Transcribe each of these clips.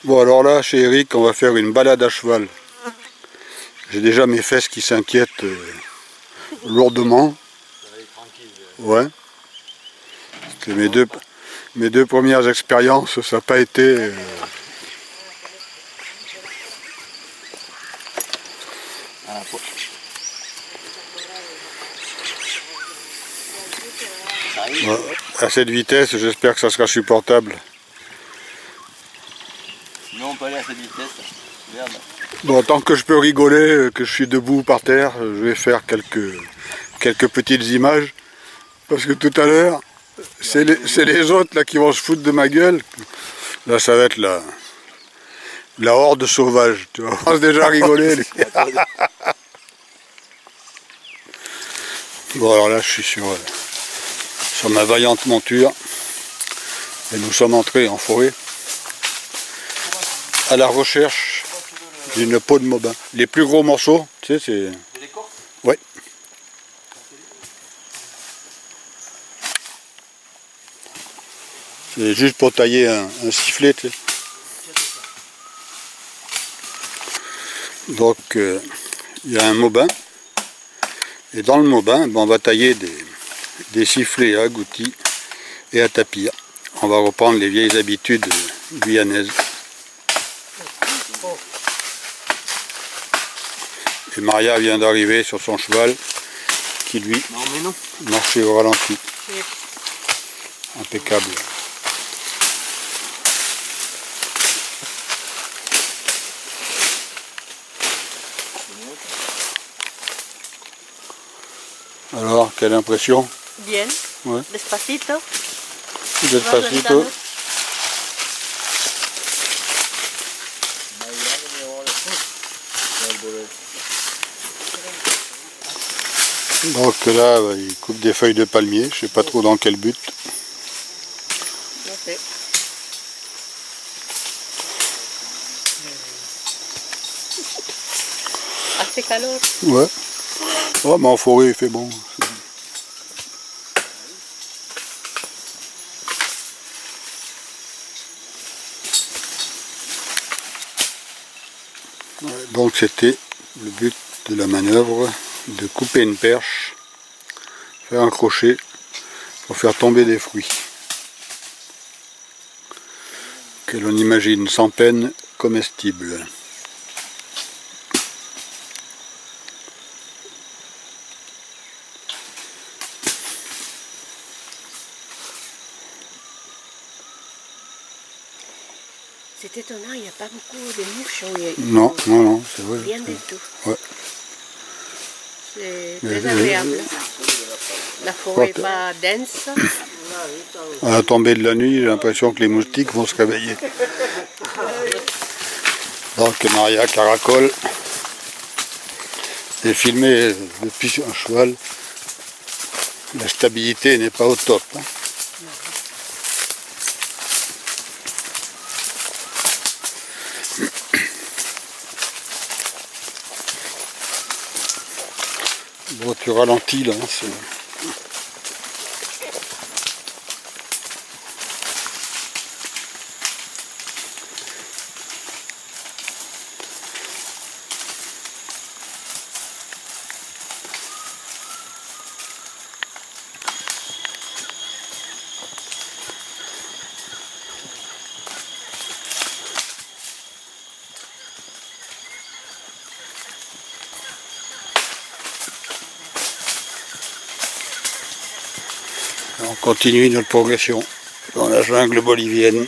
Bon alors là, chez Eric, on va faire une balade à cheval. J'ai déjà mes fesses qui s'inquiètent lourdement. Ouais. Parce que mes deux premières expériences, ça n'a pas été... À cette vitesse, j'espère que ça sera supportable. Non, on peut aller à cette vitesse. Merde. Bon, tant que je peux rigoler, que je suis debout par terre, je vais faire quelques petites images. Parce que tout à l'heure, c'est les autres là qui vont se foutre de ma gueule. Là, ça va être la horde sauvage. Tu vois, on va déjà rigoler. Bon, alors là, je suis sur ma vaillante monture. Et nous sommes entrés en forêt à la recherche d'une peau de Mobin. Les plus gros morceaux, tu sais, c'est... Ouais. C'est juste pour tailler un sifflet, tu sais. Donc, il y a un Mobin. Et dans le Mobin, on va tailler des sifflets à agoutis et à tapir. On va reprendre les vieilles habitudes guyanaises. Et Maria vient d'arriver sur son cheval qui lui marchait au ralenti. Impeccable. Alors, quelle impression? Bien. Ouais. Despacito. Despacito. Donc là, il coupe des feuilles de palmier, je sais pas trop dans quel but. Okay. Hace calor. Ouais. Oh, mais en forêt, il fait bon. Ouais, donc c'était le but de la manœuvre, de couper une perche, faire un crochet pour faire tomber des fruits. Que l'on imagine sans peine comestibles. C'est étonnant, il n'y a pas beaucoup de mouches. Non, non, non, c'est vrai. Rien du tout. Ouais. C'est très agréable. La forêt n'est pas dense. À la tombée de la nuit, j'ai l'impression que les moustiques vont se réveiller. Donc Maria caracole est filmée depuis sur un cheval. La stabilité n'est pas au top. Hein. Bon, tu ralentis là. On continue notre progression dans la jungle bolivienne.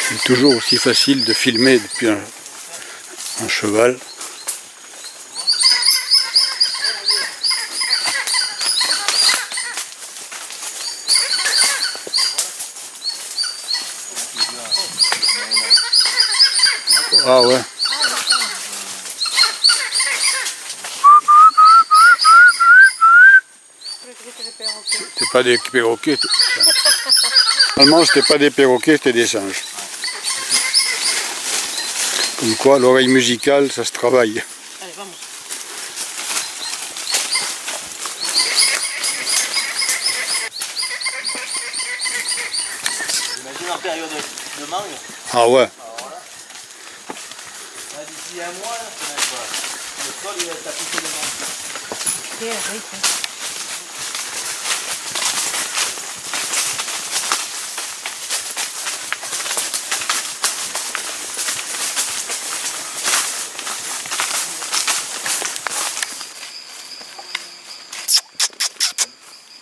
C'est toujours aussi facile de filmer depuis un cheval. Ah ouais. C'était pas des perroquets. Normalement, c'était pas des perroquets, c'était des singes. Comme quoi, l'oreille musicale, ça se travaille. Allez, vamos. Imagine en période de mangue. Ah ouais. Alors là, d'ici un mois, là, c'est même pas. Le sol il va être tapissé de mangue. Qué rico.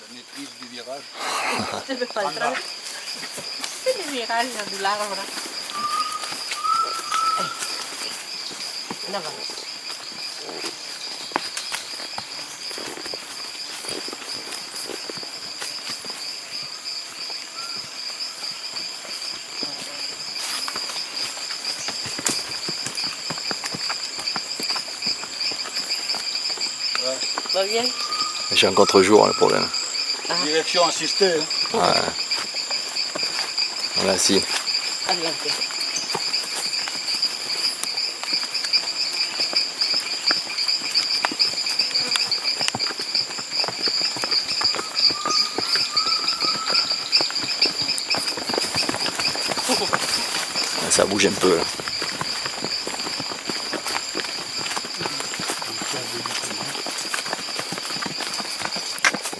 La maîtrise du virage. Se me falta. El viral del árbol. No vamos. ¿Va bien? J'ai un contre-jour, le problème. Direction assistée. Hein. Ouais. Voilà, si. Adelante. Ça bouge un peu. Là.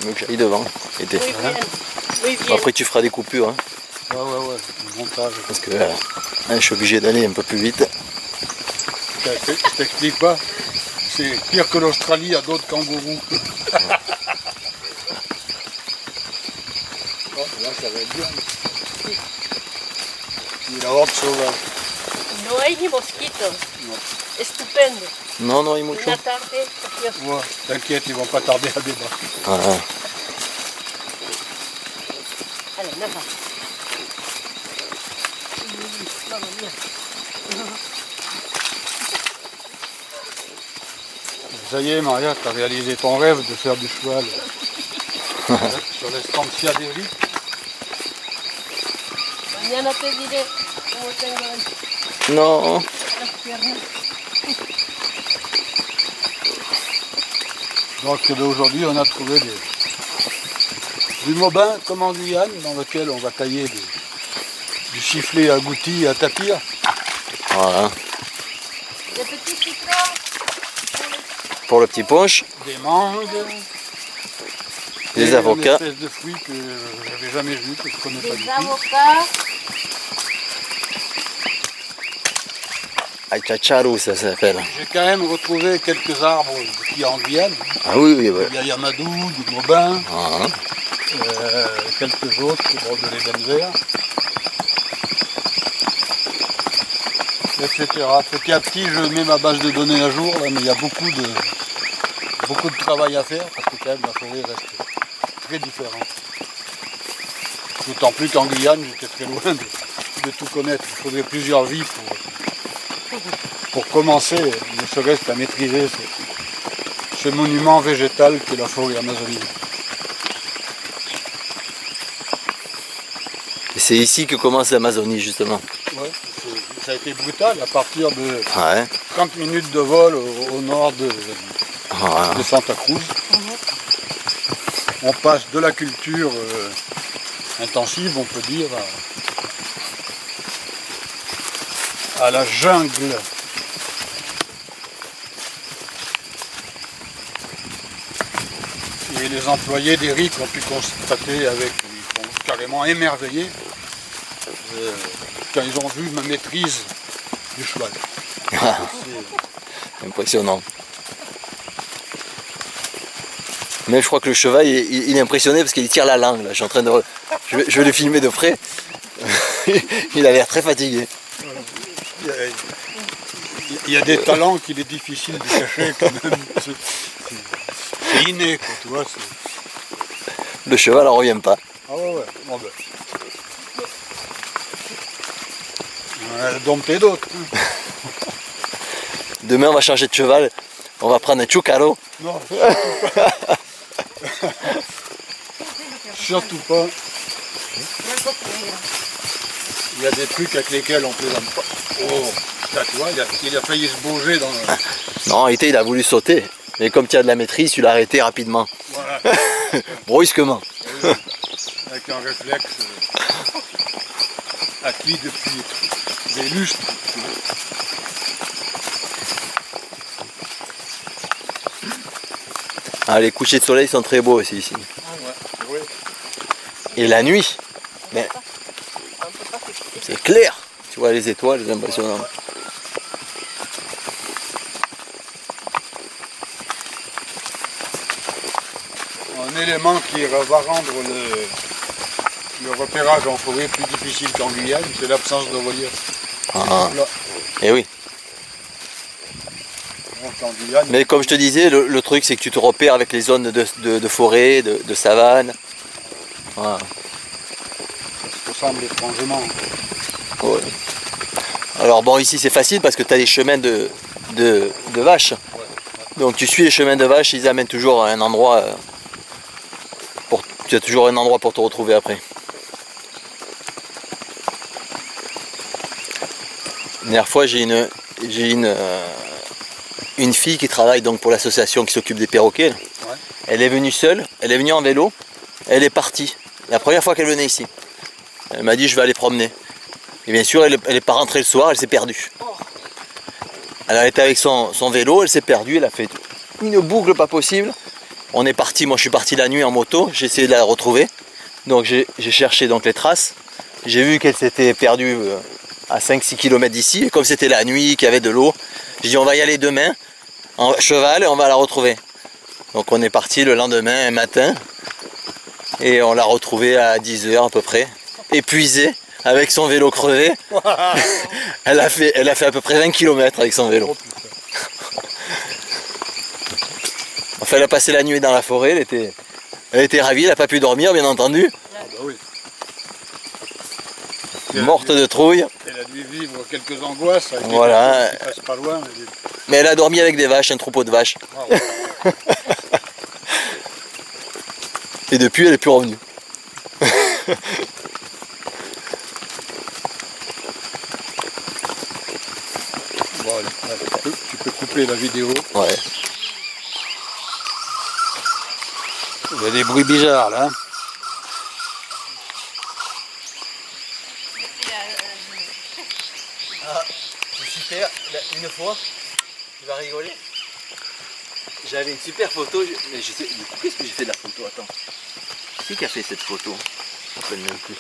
Faut mieux que j'aille devant. Été. Muy bien. Muy bien. Après, tu feras des coupures. Hein, Ouais, le montage. parce que je suis obligé d'aller un peu plus vite. Je t'explique pas. C'est pire que l'Australie à d'autres kangourous. Oh, là, ça va être bien. Y la horde sauvage. No hay ni mosquitos. No. Estupendo. Non, non, il mucho. Una tarde preciosa. Ouais, t'inquiète, ils vont pas tarder à débarquer. Ah, ah. Allez, no vamos. Mamma mia. Ça y est, Maria, t'as réalisé ton rêve de faire du cheval sur l'Estancia d'Eric. Mañana te diré cómo tengo Non. las piernas. Donc aujourd'hui, on a trouvé du mobin comme en Guyane, dans lequel on va tailler du sifflet agouti à tapir. Voilà. Des petits citrons. Pour le petit punch, Des mangues, des et avocats. une espèce de fruit que j'avais jamais vu, que je connais pas du Des tout. avocats. Aichacharu, ça s'appelle. J'ai quand même retrouvé quelques arbres qu'il y a en Guyane. Ah oui, oui, ouais. Il y a Yamadou, du Mobin, Ah, quelques autres de l'ébène vert, etc. Petit à petit, je mets ma base de données à jour, là, mais il y a beaucoup de travail à faire parce que quand même la forêt reste très différente. D'autant plus qu'en Guyane, j'étais très loin de tout connaître. Il faudrait plusieurs vies pour commencer, ne serait-ce qu'à maîtriser ce monument végétal qu'est la forêt amazonienne. et c'est ici que commence l'Amazonie, justement. Ouais, ça a été brutal à partir de Ouais. 30 minutes de vol au nord Voilà. de Santa Cruz. On passe de la culture intensive, on peut dire, à la jungle. Et les employés d'Eric ont pu constater ils sont carrément émerveillés quand ils ont vu ma maîtrise du cheval. Impressionnant. Mais je crois que le cheval, il est impressionné parce qu'il tire la langue. Là. Je suis en train de... Je vais le filmer de près. Il a l'air très fatigué. Il y a des talents qu'il est difficile de cacher quand même. C'est inné, quoi, tu vois. Le cheval n'en revient pas. Ah ouais. Bon, ben. On a dompté d'autres. Hein. Demain, on va changer de cheval. On va prendre un Chucaro. Non, surtout pas. Il y a des trucs avec lesquels on plaisante pas. Oh, là, tu vois, il a failli se bouger dans le... Non, en réalité, il a voulu sauter. Mais comme tu as de la maîtrise, tu l'as arrêté rapidement. Voilà. Brusquement. Avec un réflexe acquis depuis des lustres. Ah, les couchers de soleil sont très beaux aussi ici. Ouais. Et la nuit, mais c'est clair. Tu vois les étoiles, c'est impressionnant. Un élément qui va rendre le repérage en forêt plus difficile qu'en Guyane, c'est l'absence de relief. Ah. Là, Et oui. donc en Guyane, Mais comme je te disais, le truc c'est que tu te repères avec les zones de forêt, de savane. Voilà. ça se ressemble étrangement. Ouais. Alors bon, ici c'est facile parce que tu as des chemins de vaches. Donc tu suis les chemins de vaches, ils amènent toujours à un endroit. Tu as toujours un endroit pour te retrouver après. La dernière fois, j'ai une fille qui travaille donc pour l'association qui s'occupe des perroquets. Ouais. Elle est venue seule, elle est venue en vélo, elle est partie. La première fois qu'elle venait ici. Elle m'a dit je vais aller promener. Et bien sûr, elle n'est pas rentrée le soir, elle s'est perdue. Elle a été avec son vélo, elle s'est perdue, elle a fait une boucle pas possible. On est parti, moi je suis parti la nuit en moto, j'ai essayé de la retrouver. Donc j'ai cherché donc les traces. J'ai vu qu'elle s'était perdue à 5-6 km d'ici. Et comme c'était la nuit, qu'il y avait de l'eau, j'ai dit on va y aller demain en cheval et on va la retrouver. Donc on est parti le lendemain, un matin. Et on l'a retrouvée à 10 h à peu près. Épuisée, avec son vélo crevé. elle a fait à peu près 20 km avec son vélo. Enfin, elle a passé la nuit dans la forêt, elle était ravie, elle n'a pas pu dormir, bien entendu. Ah bah oui. Morte de trouille. Elle a dû vivre quelques angoisses avec Voilà. des personnes qui passent pas loin. Mais elle a dormi avec des vaches, un troupeau de vaches. Ah ouais. Et depuis, elle n'est plus revenue. Bon, allez, tu peux couper la vidéo. Ouais. Il y a des bruits bizarres là. Ah, c'est super. Une fois, tu vas rigoler. J'avais une super photo, mais je sais, du coup, qu'est-ce que j'ai fait de la photo? Attends. Qui a fait cette photo? Je ne me rappelle même plus.